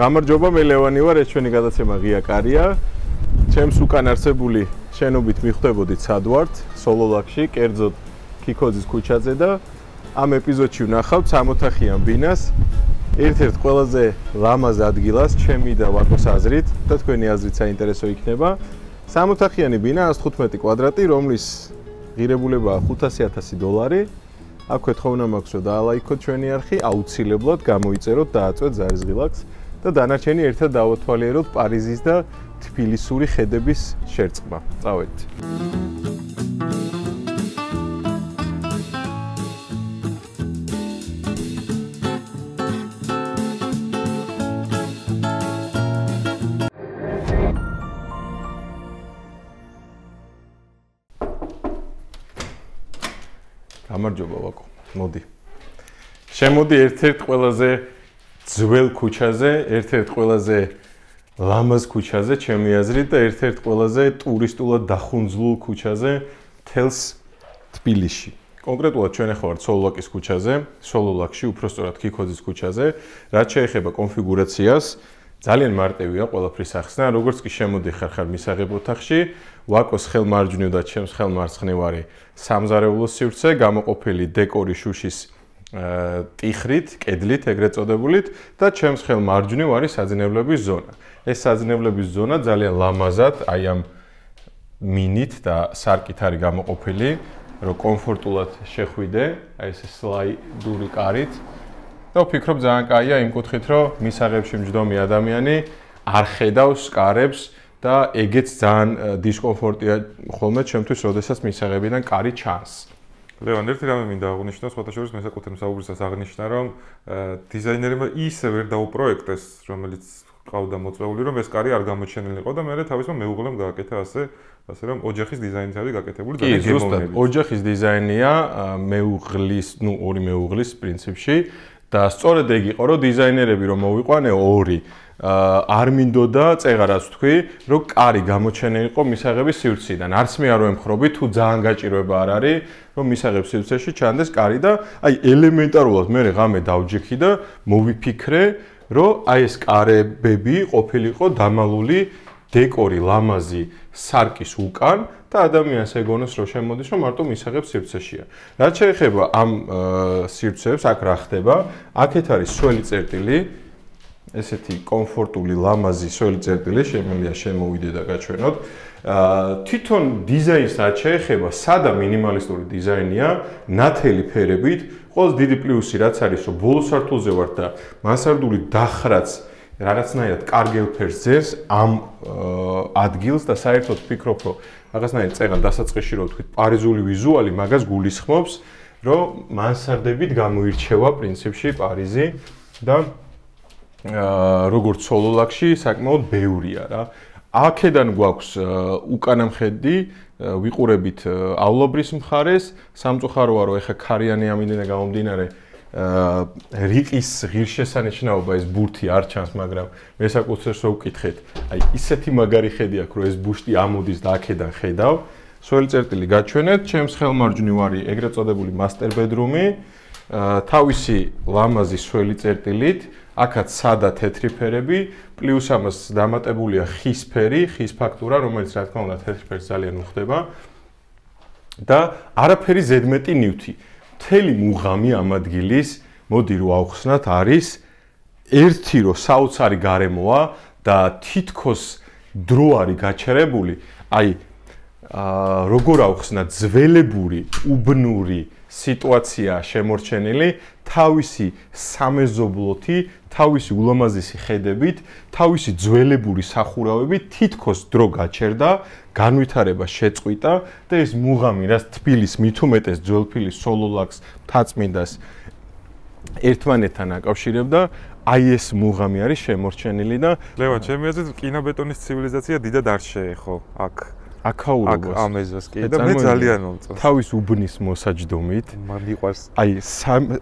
გამარჯობა, მე ლევანი ვარ, ეს ჩვენი გადაცემა ღია კარია. ჩემს უკან არსებული შენობით მიხვდებოდით სად ვართ, სოლოლაკში, კერძოდ ქიქოძის ქუჩაზე და ამ ეპიზოდში ვნახავთ სამოთახიან ბინას. ერთ-ერთ ყველაზე ლამაზ ადგილას, ჩემი და ვაკოს აზრით და თქვენი აზრით საინტერესო იქნება. სამოთახიანი ბინა 115 კვადრატი, რომლის ღირებულებაა $500,000. აქვე თხოვნა მაქვს, რომ დაალაიქოთ ჩვენი არხი, აუცილებლად გამოიწეროთ, დააწვეთ ზარისღილაკს და დანარჩენი ერთად დავათვალიეროთ პარიზის და თბილისური ხედების შერწყმა. წავედით. გამარჯობა ვაკო, მოდი. შემოდი ერთ-ერთ ყველაზე ძველ ქუჩაზე, ერთ-ერთ ყველაზე ლამაზ ქუჩაზე, ჩემი აზრით და ერთ-ერთ ყველაზე ტურისტულად დახუნძლულ ქუჩაზე თელს თბილისში. კონკრეტულად ჩვენ ახლა ვართ სოლოლაკის ქუჩაზე, სოლოლაკში, უпростоრად ქიქოძის ქუჩაზე, რაც შეეხება კონფიგურაციას, ძალიან მარტივია ყველაფრის ახსნა, როგორც კი შემოდიხარ ხარ მისაღებ ოთახში, ვაკოს ხელმარჯვნივ და ჩემს ხელმარცხნივარი სამზარეულო სივრცე, გამოყოფილი დეკორი შუშის ტიხრით, კედლით, ეგრეთ წოდებულით და ჩემს ხელმარჯვნივ არის საძინებლების ზონა. ეს საძინებლების ზონა ძალიან ლამაზად, აი ამ მინით და სარკით არის გამოყოფილი, რომ კომფორტულად შეხვიდე, აი ეს სლაიდური კარით. და ვფიქრობ ძალიან კაია იმ კუთხით, რომ მისაღებში მჯდომი ადამიანი არ ხედავს კარებს და ეგეც ძალიან დისკომფორტია ხოლმე ჩემთვის, როდესაც მისაღებიდან კარი ჩანს. ლევან, ერთი რამე მინდა აღვნიშნო, სხვათა შორის მესაკუთრე მსაუბრისას აღნიშნა, რომ დიზაინერებმა ისე ვერ დაუპროექტეს, რომელიც ყავდა მოწვეული, რომ ეს კარი არ გამოჩენილიყო და მე თავისმა მეუღლემ გააკეთა ასე რომ ოჯახის დიზაინით არის გაკეთებული და ზუსტად ოჯახის დიზაინია მეუღლის, ორი მეუღლის პრინციპში და სწორედ ეგ იყო, რომ დიზაინერები რომ მოვიყვანე ორი არ მინდოდა წეღარას თქვი, რომ კარი გამოჩენილიყო მისაღების სივრციდან. არც მე არ ვემხრობი, თუ ძალიან გაჭირვება არ არის, რომ მისაღების სივრცეში ჩანდეს კარი და აი ელემენტარულად მე ღამე დავჯექი და მოვიფიქრე, რომ აი ეს კარებები ყოფილიყო დამალული დეკორი ლამაზი სარკის უკან და ადამიანს ეგონოს რომ შემოდის რომ მარტო მისაღებს სივრცეშია. რაც შეეხება ამ სივრცეებს, აქ რა ხდება? აქეთ არის სველი წერტილი, ესეთი კომფორტული ლამაზი სველი წერტილი, შემიძლია შემოვიდე და გაჩვენოთ. თვითონ დიზაინს რაც შეეხება, სადა მინიმალისტური დიზაინია, ნათელი ფერებით, ყველაზე დიდი პლუსი რაც არის, რომ ბოლო სართულზე ვართ და მანსარდული დახრაც რაღაცნაირად კარგელ ფერს ძერს ამ ადგილს და საერთოდ ვფიქრობ, რომ რაღაცნაირად წეღან დასაწყისში რო ვთქვით, პარიზული ვიზუალი მაგას გულისხმობს, რომ მანსარდებით გამოირჩევა პრინციპში პარიზი და როგორც სოლოლაკში საკმაოდ ბევრია რა. აქედან გვაქვს უკანამხედი, ვიყურებითავლაბრის მხარეს, სამწუხაროა რომ ეხა ქარიანი ამინდენა გამომდინარე რიყის ღირსშესანიშნაობა ეს ბურთი არ ჩანს, მაგრამ მესაკუთრეს რო ვკითხეთ, აი ისეთი მაგარი ხედი აქვს, რომ ეს ბუშტი ამოდის და აქედან ხედავ. სველი წერტილი გაჩვენეთ, ჩემს ხელმარჯვნივ არის ეგრეთ წოდებული მასტერ ბედრუმი, თავისი ლამაზი სველი წერტილით, აქაც სადა თეთრი ფერები, პლუს ამას დამატებულია ხის ფერი, ხის ფაქტურა, რომელიც რა თქმა უნდა თეთრი ფერს ძალიან უხდება და არაფერი ზედმეტი ნივთი. მთელი მუღამი ამ ადგილის, მოდი რომ ავხსნათ, არის ერთი რომ საოცარი გარემოა და თითქოს დრო არის გაჩერებული, აი როგორ ავხსნათ, ძველებური, უბნური სიტუაცია შემორჩენილი, თავისი სამეზობლოთი, თავისი ულამაზესი ხედებით, თავისი ძველებური სახურავებით, თითქოს დრო გაჩერდა, განვითარება შეწყვიტა და ეს მუღამი, რაც თბილის მით უმეტეს ძველფილის სოლოლაკს, მთაწმინდას ერთმანეთთან აკავშირებდა, აი ეს მუღამი არის შემორჩენილი და ლევან, ჩემი აზრით, კინობეტონის ცივილიზაცია დიდად არ შეეხო აქ. აქაურობას ამ ეზოს კი და მე ძალიან მომწონს. თავის უბნის მოსაჯდომით. მიყვარს. აი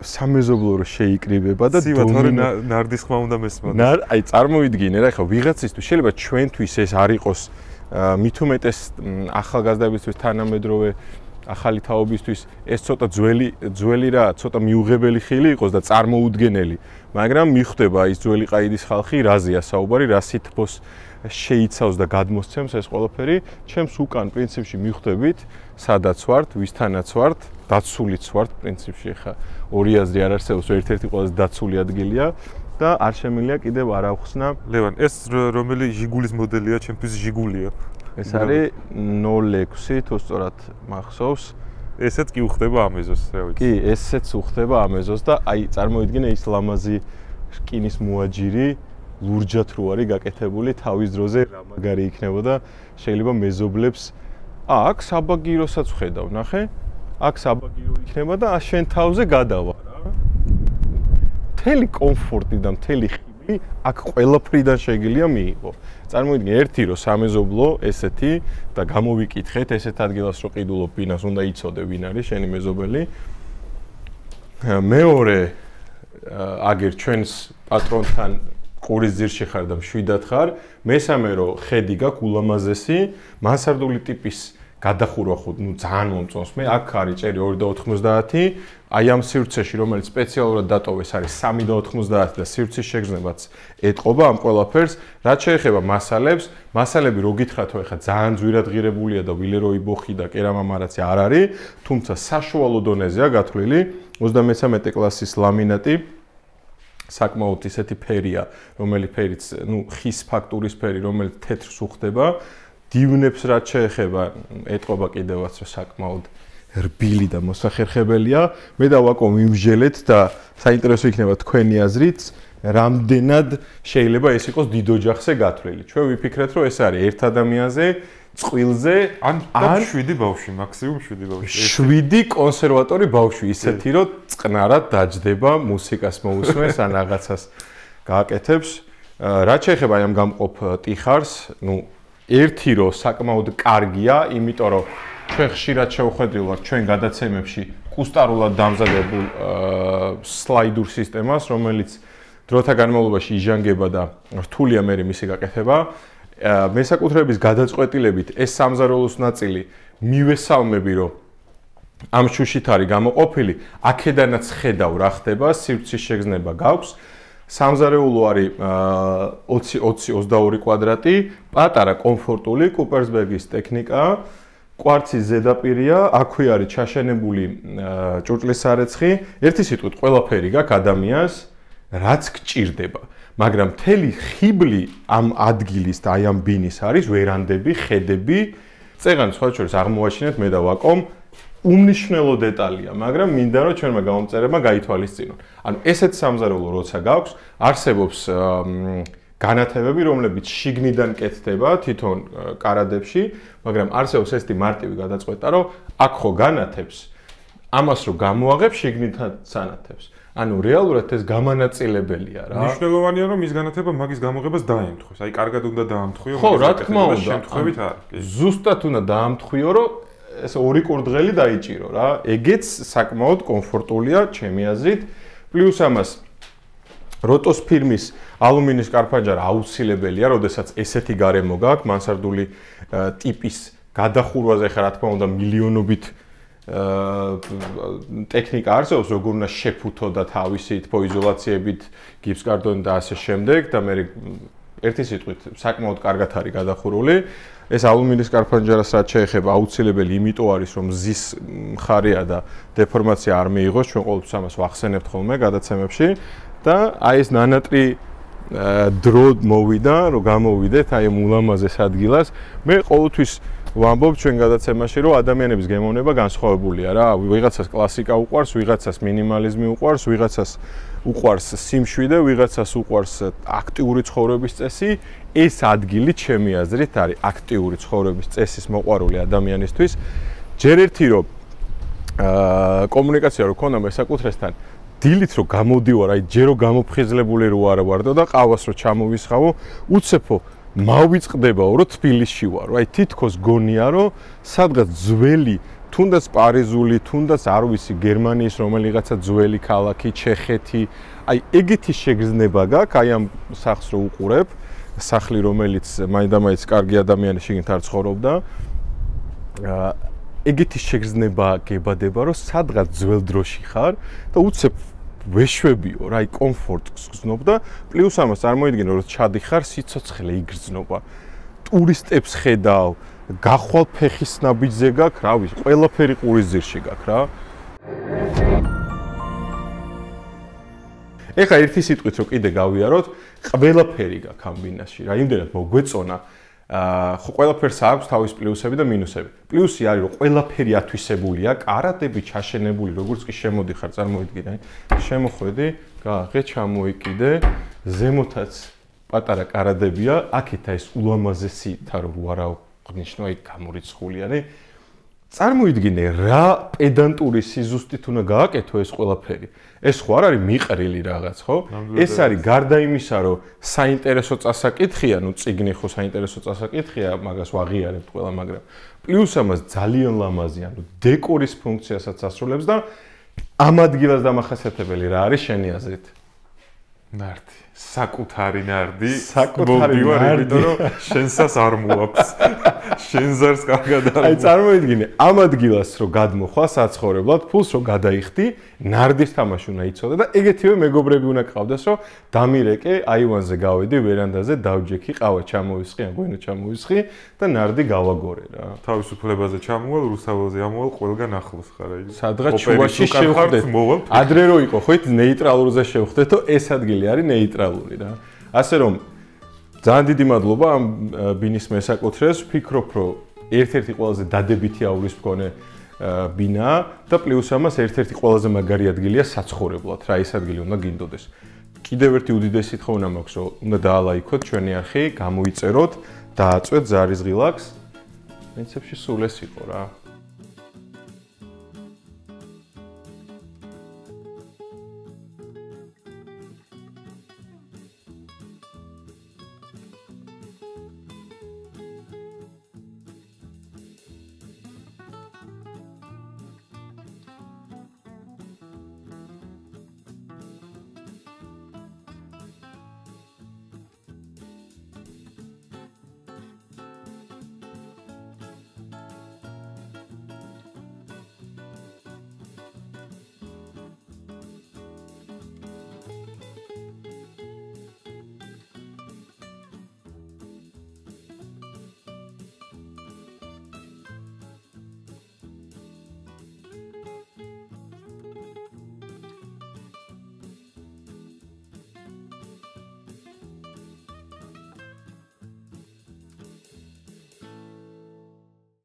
სამეზობლო რო შეიკრიბება და დომინო ნარდის ხმა უნდა მესმოდა. აი წარმოვიდგინე რა, ხა ვიღაცისთვის შეიძლება ჩვენთვის ეს არ იყოს მით უმეტეს ახალგაზრდებისთვის თანამედროვე ახალი თაობისთვის ეს ცოტა ძველი რა, ცოტა მიუღებელი ხილი იყოს და წარმოუდგენელი, მაგრამ მიხვდება ის ძველი ყაიდის ხალხი რაზეა საუბარი, რა სითბოს შეიცავს და გადმოსცემს ეს ყველაფერი, ჩემს უკან პრინციპში მიხვდებით, სადაც ვართ, ვისთანაც ვართ, დაცულიც ვართ პრინციპში, ხა ორი აზრი არ არსებობს, ერთ-ერთი ყველაზე დაცული ადგილია და არ შემიძლია კიდევ არ ავხსნა. ლევან, ეს რომელი ჟიგულის მოდელია, ჩემთვის ჟიგულია. ეს არის 06 თუ სწორად მახსოვს. ესეც კი უხდება ამ ეზოს, რა ვიცი. კი, ესეც უხდება ამ ეზოს და აი წარმოიდგინე ის ლამაზი რკინის მოაჯირი ლურჯად რო არის გაკეთებული თავის დროზე რა მაგარი იქნებოდა, შეიძლება მეზობლებს აქ საბაგიროსაც ვხედავ, ნახე? აქ საბაგირო იქნება და შენ თავზე გადავა რა. მთელი კომფორტი და მთელი ხიბლი აქ ყველაფრიდან შეგიძლია მიიღო. წარმოიდგინე ერთი რო სამეზობლო ესეთი და გამოვიკითხეთ ესეთ ადგილას რო ყიდულობ ბინას უნდა იცოდე ვინ არის შენი მეზობელი. მეორე აგერ ჩვენს პატრონთან ყურის ძირში ხარ და მშვიდად ხარ. მესამე რო ხედი გაქვს ულამაზესი, მანსარდული ტიპის გადახურვა ხო ძალიან მომწონს მე. აქ არის ჭერი 2.90, აი ამ სივრცეში რომელიც სპეციალურად დატოვეს არის 3.90 და სივრცის შეგრძნებაც ეტყობა ამ ყველაფერს. რაც შეეხება მასალებს, მასალები რო გითხრათ ხო ეხა ძალიან ძვირად ღირებულია და ვილეროი ბოხი და კერამამარაცი არ არის, თუმცა საშუალო დონეზეა გათვლილი 33 კლასის ლამინატი. საკმაოდ ისეთი ფერია, რომელიც ფერიც, ხის ფაქტურის ფერი, რომელიც თეთრს უხდება. დივნებს რაც შეეხება, ეტყობა კიდევაც რომ საკმაოდ რბილი და მოსახერხებელია. მე და ვაკო მიმსჯელეთ და საინტერესო იქნება თქვენი აზრით, რამდენად შეიძლება ეს იყოს დიდ ოჯახზე გათვლილი. ჩვენ ვიფიქრეთ, რომ ეს არის ერთ ადამიანზე, წყვილზე, ან 7 ბავშვი, მაქსიმუმ 7 ბავშვი. 7 კონსერვატორი ბავშვი, ისეთი რომ წყნარად დაჯდება, მუსიკას მოусმენს, ან რაღაცას გააკეთებს. რაც შეეხება ამ გამყოფ ტიხარს, ერთი რო საკმაოდ კარგია, იმიტომ რომ ჩვენ ხშირად შევხედილ ვართ ჩვენ გადაცემებში კუსტარულად დამზადებულ სლაიდურ სისტემას, რომელიც დროთა განმავლობაში იჟანგება და რთულია მე მისი გაკეთება. მესაკუთრების გადაწყვეტილებით ეს სამზარეულოს ნაწილი მივესალმები, რომ ამ შუშით არის გამოყოფილი, აქედანაც ხედავ რა ხდება, სივრცის შეგრძნება გაქვს. სამზარეულო არის 20-22 კვადრატი, პატარა კომფორტული კუპერსბერგის ტექნიკა, კვარცის ზედაპირია, აქვე არის ჩაშენებული ჭურჭლის სარეცხი, ერთი სიტყვით ყველაფერი გაქვს ადამიანს, რაც გჭირდება. მაგრამ მთელი ხიბლი ამ ადგილის და აი ამ ბინის არის ვერანდები, ხედები, წეღანი სხვა შორის აღმოაჩინეთ მე და ვაკომ უმნიშვნელო დეტალია, მაგრამ მინდა რომ ჩვენმა გამომწერებმა გაითვალისწინონ. ანუ ესეთ სამზარეულო როცა გაქვს, არსებობს განათებები, რომლებიც შიგნიდან კეთდება თვითონ კარადებში, მაგრამ არსებობს ესეთი მარტივი გადაწყვეტა, რომ აქ ხო განათებს, ამას რო გამოაღებ შიგნიდან სანათებს. ანუ რეალურად ეს გამანაწილებელია რა. მნიშვნელოვანია რომ ის განათება მაგის გამოღებას დაემთხოს. აი კარგად უნდა დაამთხვიო, ხო, რა თქმა უნდა, შემთხვევით არის. ზუსტად უნდა დაამთხვიო, რომ ეს ორი კურდღელი დაიჭირო რა. ეგეც საკმაოდ კომფორტულია ჩემი აზრით. პლუს ამას როტოს ფირმის ალუმინის კარფანჯარა აუცილებელია, როდესაც ესეთი გარემო გაქვს, მანსარდული ტიპის გადახურვაზე ხა რა თქმა უნდა მილიონობით ტექნიკა არსებობს, როგორ უნდა შეფუთო და თავისი თბოიზოლაციებით, გიფსკარტონით და ასე შემდეგ და მე ერთი სიტყვით საკმაოდ კარგად არის გადახურული. ეს ალუმინის კარფანჯარას რაც შეეხება აუცილებელი იმიტომ არის რომ ზის მხარეა და დეფორმაცია არ მიიღოს, ჩვენ ყოველთვის ამას ვახსენებთ ხოლმე გადაცემებში და აი ეს ნანატრი დრო მოვიდა, რომ გამოვიდეთ აი ამ ულამაზეს ადგილას. მე ყოველთვის ვამბობ ჩვენ გადაცემაში, რომ ადამიანების გემოვნება განსხვავებულია რა. ვიღაცას კლასიკა უყვარს, ვიღაცას მინიმალიზმი უყვარს, ვიღაცას უყვარს სიმშვიდე, ვიღაცას უყვარს აქტიური ცხოვრების წესი. ეს ადგილი ჩემი აზრით არის აქტიური ცხოვრების წესის მოყვარული ადამიანისთვის. ჯერ ერთი რომ კომუნიკაცია რო ქონდა მესაკუთრესთან, დილით რო გამოდივარ, აი ჯერ რო გამოფხიზლებული რო არ ვარდო და ყავას რო ჩამოვისხავო, უცებო მავიწყდებაო, რომ თბილისში ვარო. აი თითქოს გონია, რომ სადღაც ძველი, თუნდაც პარიზული, თუნდაც არ ვიცი, გერმანიის რომელიღაცა ძველი ქალაქი, ჩეხეთი, აი ეგეთი შეგრძნება გაქვს, აი ამ სახლს რო უყურებ, სახლი რომელიც მაინდამაინც კარგი ადამიანი შიგნით არ ცხოვრობდა. ეგეთი შეგრძნება გებადება, რომ სადღაც ძველ დროში ხარ და უცებ ვეშვებიო რა, კომფორტს გრძნობ და პლუს ამას წარმოიდგინე, რომ ჩადიხარ, სიცოცხლე იგრძნობა. ტურისტებს ხედავ, გახვალ ფეხის ნაბიჯზე გაქვს, რა ვიცი, ყველაფერი ყურის ძირში გაქვს რა. ეხლა ერთი სიტყვით რომ კიდე გავიაროთ, ყველაფერი გაქვს ამ ბინაში რა, იმდენად მოგვეწონა. ხო ყველაფერს აქვს თავის პლუსები და მინუსები. პლუსი არის რომ ყველაფერი ათვისებულია, კარატები ჩაშენებული, როგორც კი შემოდიხარ, წარმოიდგინე, შემოხვედი, გააღე, ჩამოიკიდე, ზემოთაც პატარა კარადებია, აქეთა ეს ულამაზესი თარო არა ნიშნო აი გამორიცხულიანი. წარმოიდგინე რა პედანტური სიზუსტით უნდა გააკეთო ეს ყველაფერი. ეს ხო არ არის მიყრილი რაღაც, ხო? ეს არის გარდა იმისა, რომ საინტერესო წასაკითხია, ნუ წიგნი ხო საინტერესო წასაკითხია, მაგას ვაღიარებთ ყველა, მაგრამ პლუს ამას ძალიან ლამაზი, ანუ დეკორის ფუნქციასაც ასრულებს და ამ ადგილას დამახასიათებელი რა არის შენი აზრით? ნარდი, საკუთარი ნარდი, საკუთარი ნარდი, იმიტომ რომ შენსას არ მოაქვს. შენ ზარს კარგად არ. აი წარმოიდგინე, ამ ადგილას რო გადმოხვალ საცხოვრებლად, ფულს რო გადაიხდი, ნარდის თამაში უნდა იცოდე და ეგეთივე მეგობრები უნდა გყავდეს, რომ დამირეკე, აივანზე გავედი, ვერანდაზე დავჯექი, ყავა ჩამოვისხი, ან გვენო ჩამოვისხი და ნარდი გავაგორე რა. თავისუფლებაზე ჩამოვალ, რუსთაველზე ამოვალ, ყველგან ახლოს ხარ აი. სადღაც შუაში შევხვდეთ. ადრე რო იყო, ხო იცი, ნეიტრალურზე შევხვდეთო, ეს ადგილი არის ნეიტრალური რა. ასე რომ ძალიან დიდი მადლობა ამ ბინის მესაკუთრეს. ვფიქრობ, რომ ერთ-ერთი ყველაზე დადებითი აურის მქონე ბინა და პლუს ამას ერთ-ერთი ყველაზე მაგარი ადგილია საცხოვრებლად. რა ეს ადგილი უნდა გინდოდეს. კიდევ ერთი უდიდესი თხოვნა მაქვს, რომ უნდა დაალაიქოთ ჩვენი არხი, გამოიწეროთ, დააწვეთ ზარის ღილაკს. პრინციპში სულ ეს იყო რა.